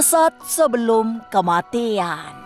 Firasat sebelum kematian.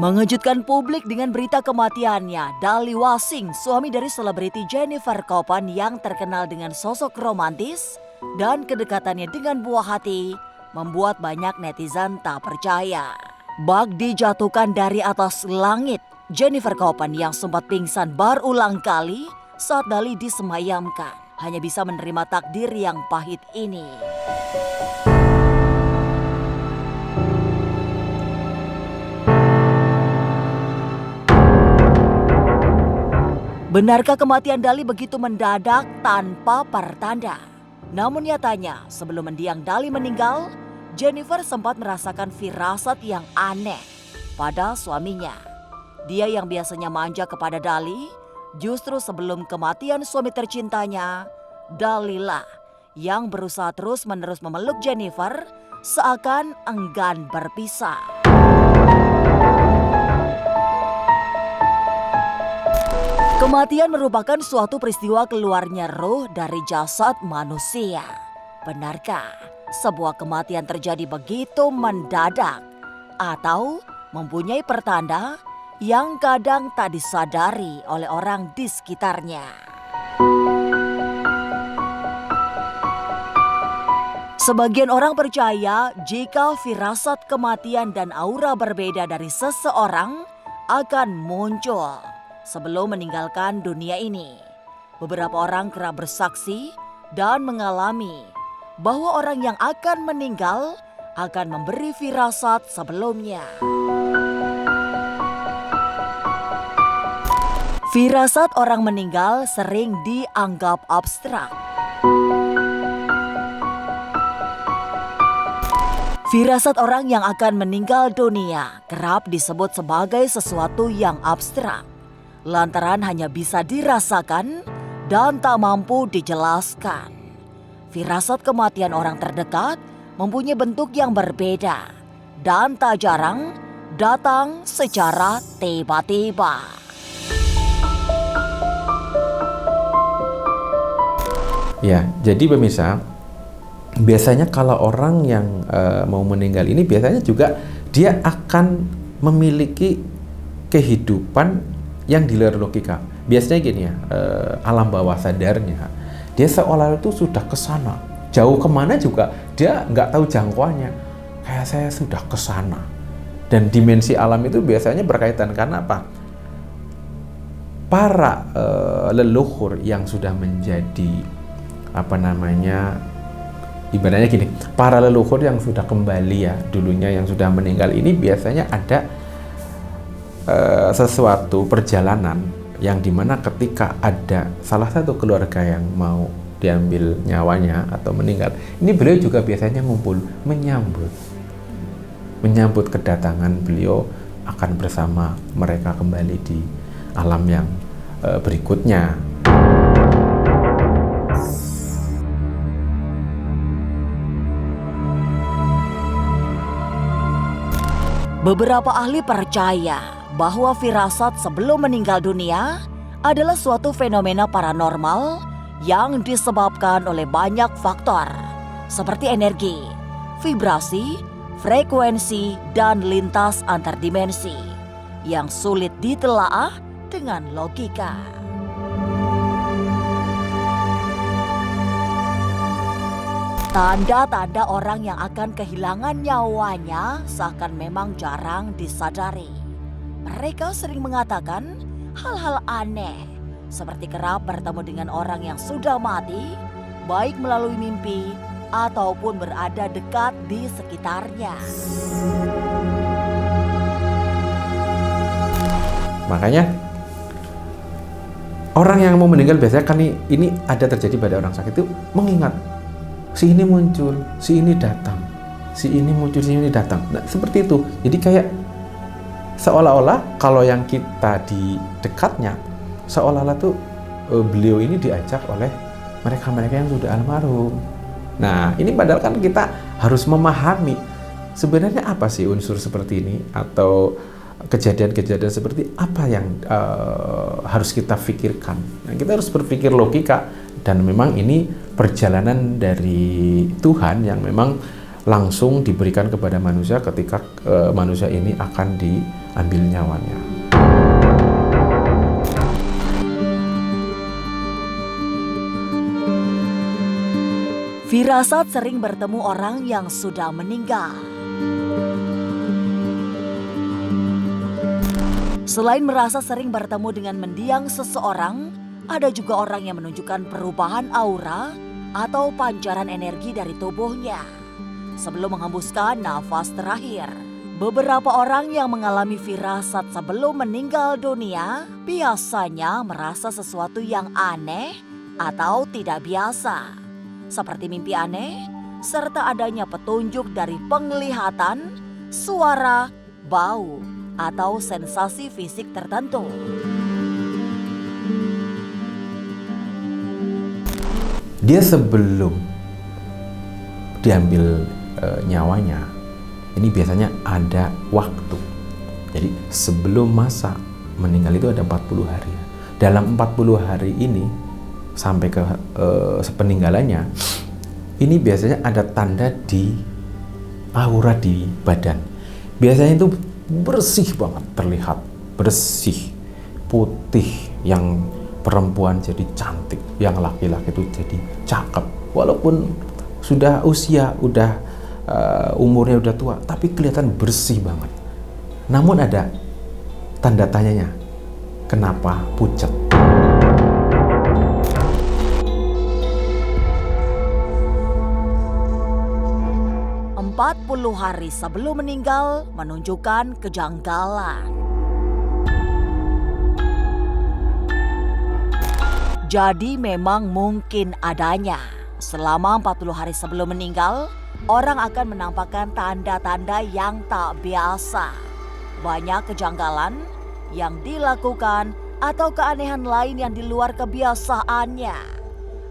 Mengejutkan publik dengan berita kematiannya, Dali Wasing, suami dari selebriti Jennifer Copan yang terkenal dengan sosok romantis dan kedekatannya dengan buah hati, membuat banyak netizen tak percaya. Bak dijatuhkan dari atas langit. Jennifer Copan yang sempat pingsan berulang kali saat Dali disemayamkan, hanya bisa menerima takdir yang pahit ini. Benarkah kematian Dali begitu mendadak tanpa pertanda? Namun nyatanya, sebelum mendiang Dali meninggal, Jennifer sempat merasakan firasat yang aneh pada suaminya. Dia yang biasanya manja kepada Dali, justru sebelum kematian suami tercintanya, Dalilah yang berusaha terus-menerus memeluk Jennifer seakan enggan berpisah. Kematian merupakan suatu peristiwa keluarnya roh dari jasad manusia. Benarkah sebuah kematian terjadi begitu mendadak atau mempunyai pertanda yang kadang tak disadari oleh orang di sekitarnya? Sebagian orang percaya jika firasat kematian dan aura berbeda dari seseorang akan muncul sebelum meninggalkan dunia ini. Beberapa orang kerap bersaksi dan mengalami bahwa orang yang akan meninggal akan memberi firasat sebelumnya. Firasat orang meninggal sering dianggap abstrak. Firasat orang yang akan meninggal dunia kerap disebut sebagai sesuatu yang abstrak, lantaran hanya bisa dirasakan dan tak mampu dijelaskan. Firasat kematian orang terdekat mempunyai bentuk yang berbeda dan tak jarang datang secara tiba-tiba. Ya, jadi pemirsa, biasanya kalau orang yang mau meninggal ini biasanya juga dia akan memiliki kehidupan yang di luar logika. Biasanya gini ya, alam bawah sadarnya, dia seolah itu sudah ke sana. Jauh kemana juga dia nggak tahu jangkauannya. Kayak saya sudah ke sana. Dan dimensi alam itu biasanya berkaitan karena apa? Para leluhur yang sudah menjadi ibaratnya gini, para leluhur yang sudah kembali ya dulunya yang sudah meninggal ini biasanya ada sesuatu perjalanan yang dimana ketika ada salah satu keluarga yang mau diambil nyawanya atau meninggal, ini beliau juga biasanya ngumpul menyambut kedatangan beliau akan bersama mereka kembali di alam yang berikutnya. Beberapa ahli percaya bahwa firasat sebelum meninggal dunia adalah suatu fenomena paranormal yang disebabkan oleh banyak faktor seperti energi, vibrasi, frekuensi, dan lintas antar dimensi yang sulit ditelaah dengan logika. Tanda-tanda orang yang akan kehilangan nyawanya seakan memang jarang disadari. Mereka sering mengatakan hal-hal aneh, seperti kerap bertemu dengan orang yang sudah mati, baik melalui mimpi ataupun berada dekat di sekitarnya. Makanya orang yang mau meninggal biasanya kan ini ada terjadi pada orang sakit itu mengingat si ini muncul, si ini datang, si ini muncul, si ini datang. Nah, seperti itu. Jadi kayak seolah-olah kalau yang kita di dekatnya, seolah-olah tuh beliau ini diajak oleh mereka-mereka yang sudah almarhum. Nah, ini padahal kan kita harus memahami sebenarnya apa sih unsur seperti ini, atau kejadian-kejadian seperti apa yang harus kita pikirkan. Nah, kita harus berpikir logika, dan memang ini perjalanan dari Tuhan yang memang langsung diberikan kepada manusia ketika manusia ini akan diambil nyawanya. Firasat sering bertemu orang yang sudah meninggal. Selain merasa sering bertemu dengan mendiang seseorang, ada juga orang yang menunjukkan perubahan aura atau pancaran energi dari tubuhnya sebelum menghembuskan nafas terakhir. Beberapa orang yang mengalami firasat sebelum meninggal dunia biasanya merasa sesuatu yang aneh atau tidak biasa, seperti mimpi aneh, serta adanya petunjuk dari penglihatan, suara, bau, atau sensasi fisik tertentu. Dia sebelum diambil nyawanya, ini biasanya ada waktu. Jadi sebelum masa meninggal itu ada 40 hari. Dalam 40 hari ini sampai ke peninggalannya, ini biasanya ada tanda di aura di badan. Biasanya itu bersih banget, terlihat bersih, putih, yang perempuan jadi cantik, yang laki-laki itu jadi cakep. Walaupun sudah usia, umurnya udah tua, tapi kelihatan bersih banget. Namun ada tanda tanyanya, kenapa pucat? 40 hari sebelum meninggal menunjukkan kejanggalan. Jadi memang mungkin adanya. Selama 40 hari sebelum meninggal, orang akan menampakkan tanda-tanda yang tak biasa. Banyak kejanggalan yang dilakukan atau keanehan lain yang di luar kebiasaannya.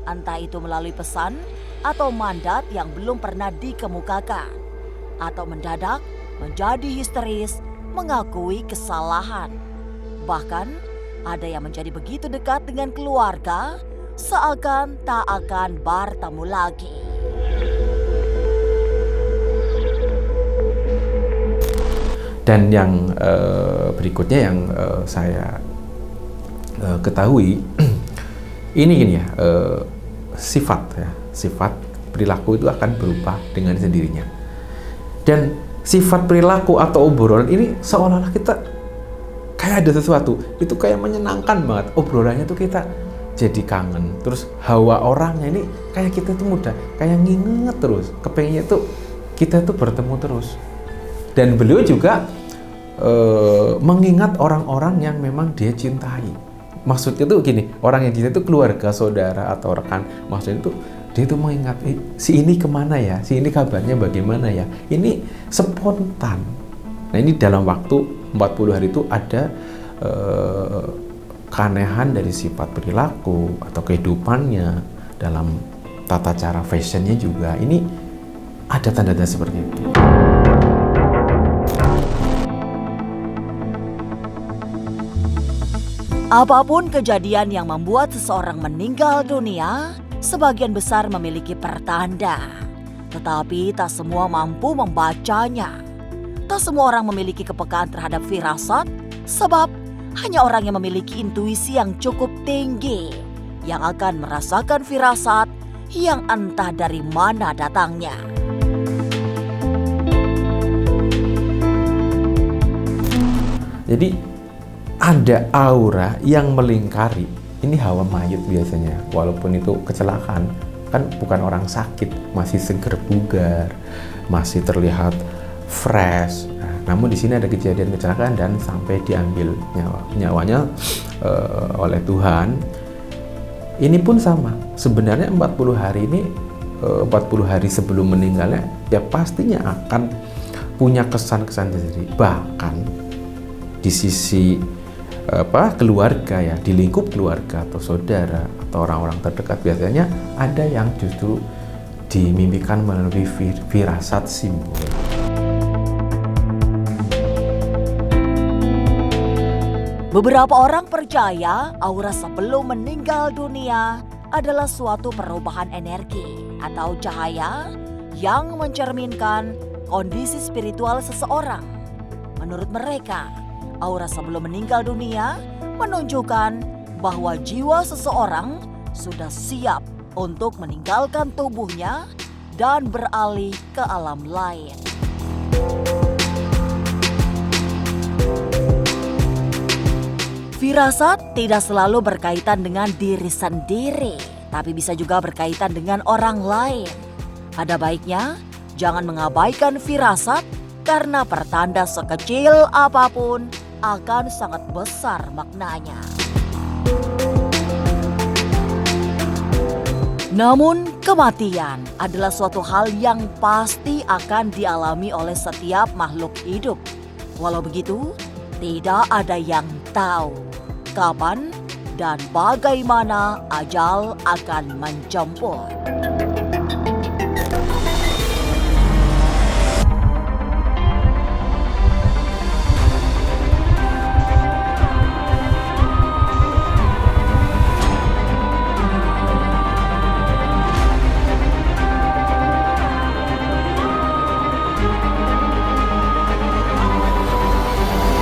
Entah itu melalui pesan atau mandat yang belum pernah dikemukakan, atau mendadak menjadi histeris mengakui kesalahan. Bahkan ada yang menjadi begitu dekat dengan keluarga seakan tak akan bertemu lagi. Dan yang berikutnya yang saya ketahui ini gini ya, sifat perilaku itu akan berubah dengan sendirinya. Dan sifat perilaku atau obrolan ini seolah-olah kita kayak ada sesuatu, itu kayak menyenangkan banget. Obrolannya tuh kita jadi kangen. Terus hawa orangnya ini kayak kita tuh mudah, kayak nginget terus, kepengennya tuh kita tuh bertemu terus. Dan beliau juga mengingat orang-orang yang memang dia cintai. Maksudnya tuh gini, orang yang cinta itu keluarga, saudara, atau rekan. Maksudnya tuh dia tuh mengingat, si ini kemana ya, si ini kabarnya bagaimana ya. Ini spontan. Nah, ini dalam waktu 40 hari itu ada keanehan dari sifat perilaku atau kehidupannya, dalam tata cara fashionnya juga. Ini ada tanda-tanda seperti itu. Apapun kejadian yang membuat seseorang meninggal dunia, sebagian besar memiliki pertanda. Tetapi tak semua mampu membacanya. Tak semua orang memiliki kepekaan terhadap firasat, sebab hanya orang yang memiliki intuisi yang cukup tinggi yang akan merasakan firasat yang entah dari mana datangnya. Jadi ada aura yang melingkari. Ini hawa mayit biasanya, walaupun itu kecelakaan, kan bukan orang sakit, masih seger bugar, masih terlihat fresh. Nah, namun di sini ada kejadian kecelakaan dan sampai diambil nyawanya oleh Tuhan. Ini pun sama. Sebenarnya 40 hari ini 40 hari sebelum meninggalnya, ya pastinya akan punya kesan-kesan sendiri. Bahkan di sisi keluarga ya, di lingkup keluarga atau saudara atau orang-orang terdekat, biasanya ada yang justru dimimpikan melalui firasat simbol. Beberapa orang percaya aura sebelum meninggal dunia adalah suatu perubahan energi atau cahaya yang mencerminkan kondisi spiritual seseorang. Menurut mereka, aura sebelum meninggal dunia menunjukkan bahwa jiwa seseorang sudah siap untuk meninggalkan tubuhnya dan beralih ke alam lain. Firasat tidak selalu berkaitan dengan diri sendiri, tapi bisa juga berkaitan dengan orang lain. Ada baiknya jangan mengabaikan firasat karena pertanda sekecil apapun akan sangat besar maknanya. Namun, kematian adalah suatu hal yang pasti akan dialami oleh setiap makhluk hidup. Walau begitu, tidak ada yang tahu kapan dan bagaimana ajal akan menjemput.